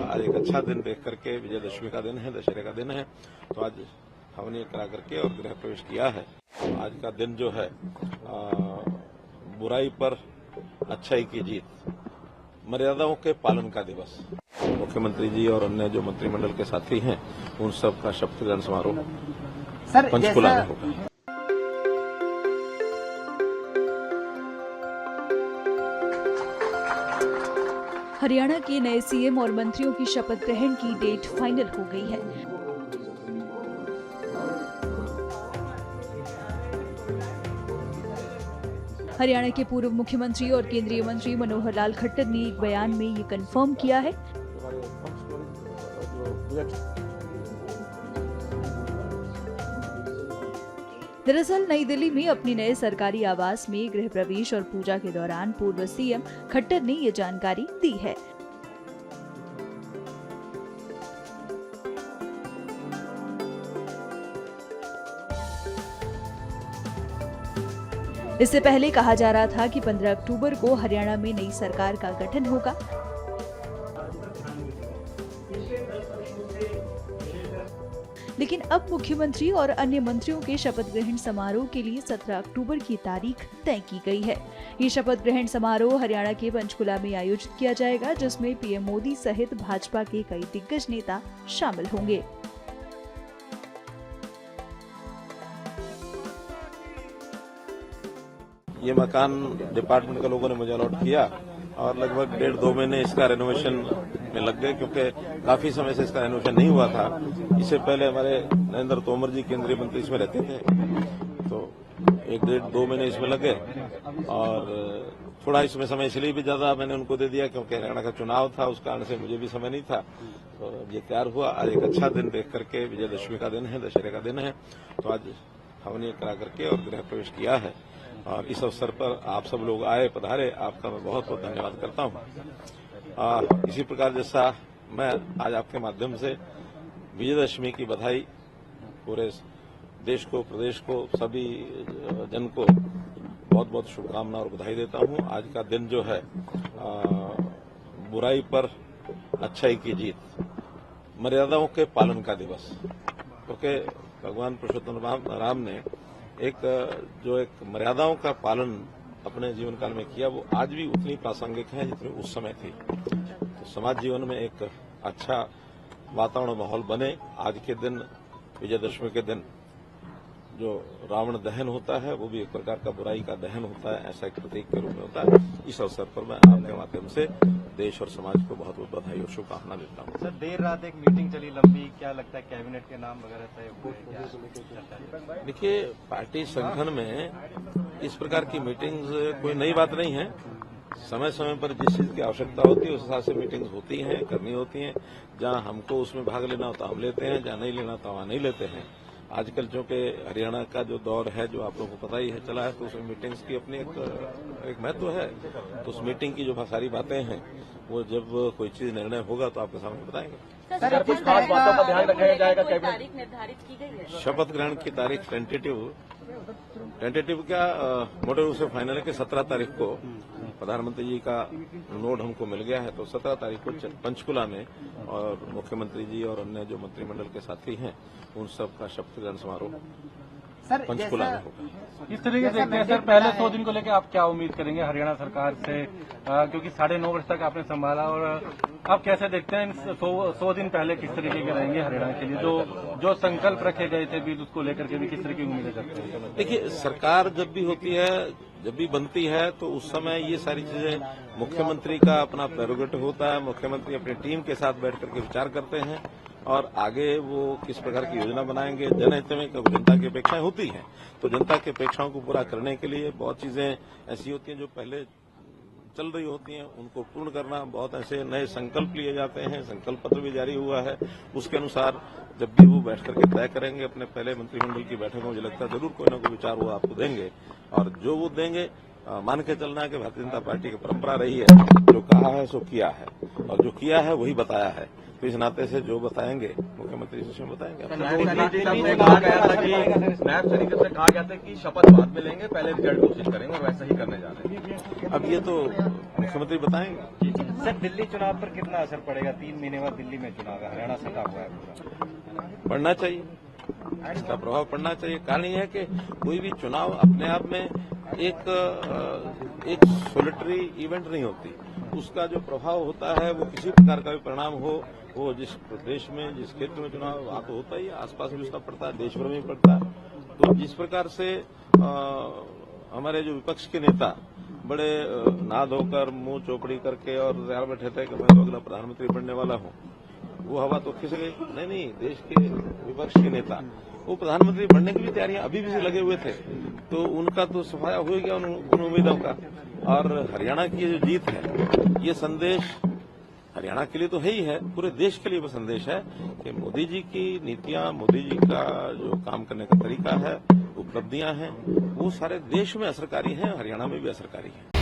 आज एक अच्छा दिन देख करके, विजयदशमी का दिन है, दशहरे का दिन है, तो आज हवनीय करा करके और गृह प्रवेश किया है। आज का दिन जो है बुराई पर अच्छाई की जीत, मर्यादाओं के पालन का दिवस। मुख्यमंत्री जी और अन्य जो मंत्रिमंडल के साथी हैं, उन सब का शपथ ग्रहण समारोह पंचकुला में होगा। हरियाणा के नए सीएम और मंत्रियों की शपथ ग्रहण की डेट फाइनल हो गई है। हरियाणा के पूर्व मुख्यमंत्री और केंद्रीय मंत्री मनोहर लाल खट्टर ने एक बयान में ये कंफर्म किया है। दरअसल नई दिल्ली में अपनी नए सरकारी आवास में गृह प्रवेश और पूजा के दौरान पूर्व सीएम खट्टर ने ये जानकारी दी है। इससे पहले कहा जा रहा था कि 15 अक्टूबर को हरियाणा में नई सरकार का गठन होगा। लेकिन अब मुख्यमंत्री और अन्य मंत्रियों के शपथ ग्रहण समारोह के लिए 17 अक्टूबर की तारीख तय की गई है। ये शपथ ग्रहण समारोह हरियाणा के पंचकुला में आयोजित किया जाएगा, जिसमें पीएम मोदी सहित भाजपा के कई दिग्गज नेता शामिल होंगे। ये मकान डिपार्टमेंट के लोगों ने मुझे अलॉट किया और लगभग 1.5-2 महीने इसका रेनोवेशन में लग गए, क्योंकि काफी समय से इसका रेनोवेशन नहीं हुआ था। इससे पहले हमारे नरेंद्र तोमर जी केंद्रीय मंत्री इसमें रहते थे, तो 1-1.5-2 महीने इसमें लगे और थोड़ा इसमें समय इसलिए भी ज्यादा मैंने उनको दे दिया क्योंकि हरियाणा का चुनाव था, उस कारण से मुझे भी समय नहीं था। तो ये तैयार हुआ। आज एक अच्छा दिन देख करके, विजयदशमी का दिन है, दशहरे का दिन है, तो आज हवनीय करा करके और गृह प्रवेश किया है। और इस अवसर पर आप सब लोग आए, पधारे, आपका मैं बहुत बहुत धन्यवाद करता हूं। इसी प्रकार जैसा मैं आज आपके माध्यम से विजयदशमी की बधाई पूरे देश को, प्रदेश को, सभी जन को बहुत बहुत शुभकामना और बधाई देता हूं। आज का दिन जो है बुराई पर अच्छाई की जीत, मर्यादाओं के पालन का दिवस, क्योंकि भगवान पुरुषोत्तम राम ने एक मर्यादाओं का पालन अपने जीवन काल में किया, वो आज भी उतनी प्रासंगिक है जितनी उस समय थी। तो समाज जीवन में एक अच्छा वातावरण, माहौल बने। आज के दिन, विजयदशमी के दिन, जो रावण दहन होता है वो भी एक प्रकार का बुराई का दहन होता है, ऐसा एक प्रतीक के रूप में होता है। इस अवसर पर मैं आपके माध्यम से देश और समाज को बहुत बहुत बधाई और शुभकामना देता हूँ। सर, देर रात एक मीटिंग चली लंबी, क्या लगता है कैबिनेट के नाम वगैरह तय हुए? देखिए, पार्टी संगठन में इस प्रकार की मीटिंग्स कोई नई बात नहीं है। समय समय पर जिस चीज की आवश्यकता होती है उस हिसाब से मीटिंग्स होती हैं, करनी होती हैं। जहां हमको उसमें भाग लेना होता है हम लेते हैं, जहां नहीं लेना होता वहां नहीं लेते हैं। आजकल जो कि हरियाणा का जो दौर है, जो आप लोगों को पता ही है, चला है, तो उसमें मीटिंग्स की अपनी एक महत्व है। तो उस मीटिंग की जो सारी बातें हैं, वो जब कोई चीज निर्णय होगा तो आपके सामने बताएंगे। सर, कुछ खास बातों का ध्यान रखा जाएगा? तारीख निर्धारित की गई है? शपथ ग्रहण की तारीख टेंटेटिव क्या मोटे रूप से फाइनल है कि 17 तारीख को प्रधानमंत्री जी का नोट हमको मिल गया है, तो 17 तारीख को पंचकुला में और मुख्यमंत्री जी और अन्य जो मंत्रिमंडल के साथी हैं, उन सब का शपथ ग्रहण समारोह पंचकुला में होगा। इस तरीके से देखते हैं सर, पहले 100 दिन को लेकर आप क्या उम्मीद करेंगे हरियाणा सरकार से, क्योंकि 9.5 वर्ष तक आपने संभाला, और आप कैसे देखते हैं 100 दिन पहले किस तरीके के रहेंगे हरियाणा के लिए? जो संकल्प रखे गए थे बीच, उसको लेकर के भी किस तरह की उम्मीदें करते हैं? देखिए, सरकार जब भी होती है, जब भी बनती है, तो उस समय ये सारी चीजें मुख्यमंत्री का अपना प्रेरोगेटिव होता है। मुख्यमंत्री अपनी टीम के साथ बैठ करके विचार करते हैं और आगे वो किस प्रकार की योजना बनाएंगे। जनहित में जनता की अपेक्षाएं होती हैं, तो जनता की अपेक्षाओं को पूरा करने के लिए बहुत चीजें ऐसी होती हैं जो पहले चल रही होती हैं, उनको पूर्ण करना, बहुत ऐसे नए संकल्प लिए जाते हैं। संकल्प पत्र भी जारी हुआ है, उसके अनुसार जब भी वो बैठ करके तय करेंगे अपने पहले मंत्रिमंडल की बैठक में, मुझे लगता है जरूर कोई ना कोई विचार वो आपको देंगे, और जो वो देंगे मान के चलना है कि भारतीय जनता पार्टी की परंपरा रही है, जो कहा है सो किया है, और जो किया है वही बताया है। तो इस नाते से जो बताएंगे मुख्यमंत्री जी उसमें बताएंगे। नायब तरीके से कहा गया था कि शपथ बाद में लेंगे, पहले रिजल्ट घोषित करेंगे और वैसा ही करने जा रहे हैं। अब ये तो मुख्यमंत्री बताएंगे। सर, दिल्ली चुनाव पर कितना असर पड़ेगा? 3 महीने बाद दिल्ली में चुनाव है, हरियाणा सटा हुआ है पूरा। पड़ना चाहिए, इसका प्रभाव पड़ना चाहिए। कारण यह है कि कोई भी चुनाव अपने आप में एक सोलिटरी इवेंट नहीं होती, उसका जो प्रभाव होता है वो किसी प्रकार का भी परिणाम हो, वो जिस प्रदेश में जिस क्षेत्र में चुनाव वहां तो होता ही है, आसपास भी उसका पड़ता है, देश भर में भी पड़ता है। तो जिस प्रकार से हमारे जो विपक्ष के नेता बड़े ना धोकर मुंह चौपड़ी करके और तैयार बैठे थे कि मैं तो अगला प्रधानमंत्री बनने वाला हूं, वो हवा तो खिस गई। नहीं, देश के विपक्ष के नेता वो प्रधानमंत्री बनने की भी तैयारियां अभी भी लगे हुए थे, तो उनका तो सफाया हो गया उन उम्मीदों का। और हरियाणा की ये जो जीत है, ये संदेश हरियाणा के लिए तो है ही है, पूरे देश के लिए वो संदेश है कि मोदी जी की नीतियां, मोदी जी का जो काम करने का तरीका है, उपलब्धियां हैं, वो सारे देश में असरकारी हैं, हरियाणा में भी असरकारी हैं।